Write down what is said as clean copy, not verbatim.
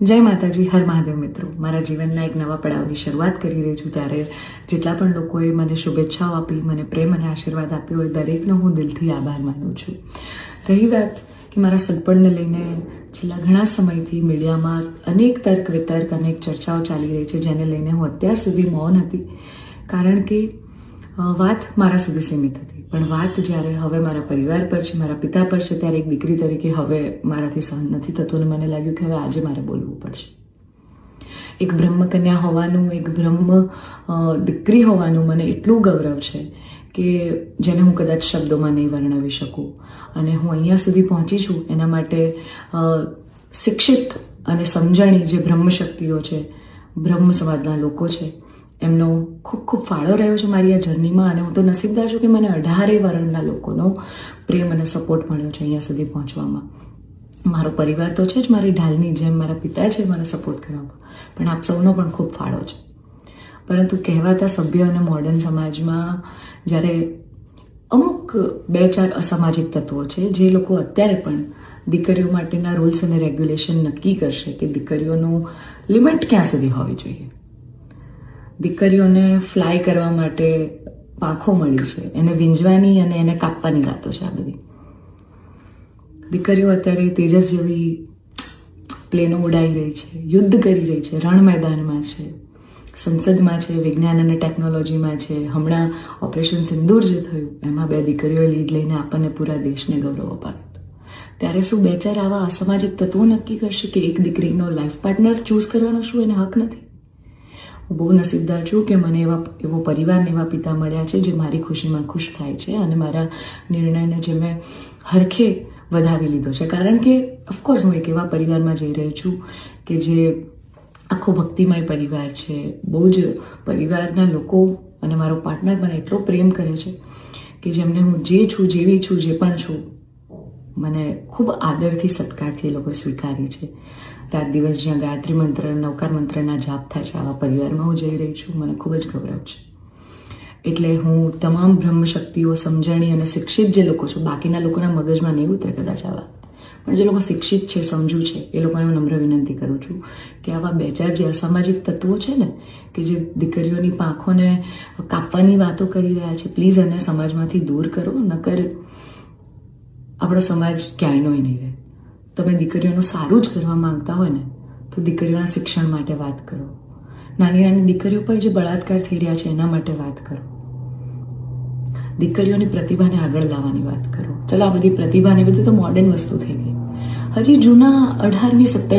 જય માતાજી, હર મહાદેવ મિત્રો. મારા જીવનના એક નવા પડાવની શરૂઆત કરી રહી છું ત્યારે જેટલા પણ લોકોએ મને શુભેચ્છાઓ આપી, મને પ્રેમ અને આશીર્વાદ આપ્યો હોય, દરેકનો હું દિલથી આભાર માનું છું. રહી વાત કે મારા સગપણને લઈને છેલ્લા ઘણા સમયથી મીડિયામાં અનેક તર્ક વિતર્ક, અનેક ચર્ચાઓ ચાલી રહી છે, જેને લઈને હું અત્યાર સુધી મૌન હતી, કારણ કે વાત મારા સુધી સીમિત હતી. પણ વાત જ્યારે હવે મારા પરિવાર પર છે, મારા પિતા પર છે, ત્યારે એક દીકરી તરીકે હવે મારાથી સહન નથી થતું અને મને લાગ્યું કે હવે આજે મારે બોલવું પડશે. એક બ્રહ્મકન્યા હોવાનું, એક બ્રહ્મ દીકરી હોવાનું મને એટલું ગૌરવ છે કે જેને હું કદાચ શબ્દોમાં નહીં વર્ણવી શકું. અને હું અહીંયા સુધી પહોંચી છું એના માટે શિક્ષિત અને સમજણી જે બ્રહ્મશક્તિઓ છે, બ્રહ્મ સમાજના લોકો છે, એમનો ખૂબ ખૂબ ફાળો રહ્યો છે મારી આ જર્નીમાં. અને હું તો નસીબદાર છું કે મને 18 વર્ણના લોકોનો પ્રેમ અને સપોર્ટ મળ્યો છે અહીંયા સુધી પહોંચવામાં. મારો પરિવાર તો છે જ મારી ઢાલની જેમ, મારા પિતા છે મને સપોર્ટ કરવામાં, પણ આપ સૌનો પણ ખૂબ ફાળો છે. પરંતુ કહેવાતા સભ્ય અને મોડર્ન સમાજમાં જ્યારે અમુક 2-4 અસામાજિક તત્વો છે જે લોકો અત્યારે પણ દીકરીઓ માટેના રૂલ્સ અને રેગ્યુલેશન નક્કી કરશે કે દીકરીઓનું લિમિટ ક્યાં સુધી હોવી જોઈએ. દીકરીઓને ફ્લાય કરવા માટે પાંખો મળી છે, એને વીંજવાની અને એને કાપવાની વાતો છે આ બધી. દીકરીઓ અત્યારે તેજસ જેવી પ્લેનો ઉડાઈ રહી છે, યુદ્ધ કરી રહી છે, રણ મેદાનમાં છે, સંસદમાં છે, વિજ્ઞાન અને ટેકનોલોજીમાં છે. હમણાં ઓપરેશન સિંદૂર જે થયું એમાં 2 દીકરીઓએ લીડ લઈને આપણને પૂરા દેશને ગૌરવ અપાવ્યો. ત્યારે શું 2-4 આવા અસામાજિક તત્વો નક્કી કરશે કે એક દીકરીનો લાઈફ પાર્ટનર ચૂઝ કરવાનો શું એને હક નથી? હું બહુ નસીબદાર છું કે મને એવો પરિવાર, એવા પિતા મળ્યા છે જે મારી ખુશીમાં ખુશ થાય છે અને મારા નિર્ણયને જે મેં હરખે વધાવી લીધો છે. કારણ કે ઓફકોર્સ હું એક એવા પરિવારમાં જઈ રહી છું કે જે આખો ભક્તિમય પરિવાર છે. બહુ જ પરિવારના લોકો અને મારો પાર્ટનર મને એટલો પ્રેમ કરે છે કે જેમને હું જે છું, જેવી છું, જે પણ છું, મને ખૂબ આદરથી, સત્કારથી એ લોકો સ્વીકારી છે. રાત દિવસ જ્યાં ગાયત્રી મંત્ર, નવકાર મંત્રના જાપ થાય છે, આવા પરિવારમાં હું જઈ રહી છું. મને ખૂબ જ ગૌરવ છે. એટલે હું તમામ બ્રહ્મશક્તિઓ, સમજણી અને શિક્ષિત જે લોકો છે, બાકીના લોકોના મગજમાં નહીં ઉતરે કદાચ આ વાત, પણ જે લોકો શિક્ષિત છે, સમજુ છે, એ લોકોને હું નમ્ર વિનંતી કરું છું કે આવા 2-4 જે અસામાજિક તત્વો છે ને, કે જે દીકરીઓની પાંખોને કાપવાની વાતો કરી રહ્યા છે, પ્લીઝ એને સમાજમાંથી દૂર કરો. નકર આપણો સમાજ ક્યાંયનો નહીં રહે. તમે દીકરીઓનું સારું જ કરવા માંગતા હોય ને તો દીકરીઓના શિક્ષણ માટે વાત કરો. નાની નાની દીકરીઓ પર જે બળાત્કાર થઈ રહ્યા છે એના માટે વાત કરો. દીકરીઓની પ્રતિભાને આગળ લાવવાની વાત કરો. ચલો, આ બધી પ્રતિભાને બધી તો મોડર્ન વસ્તુ થઈ ગઈ. હજી જૂના 18મી 17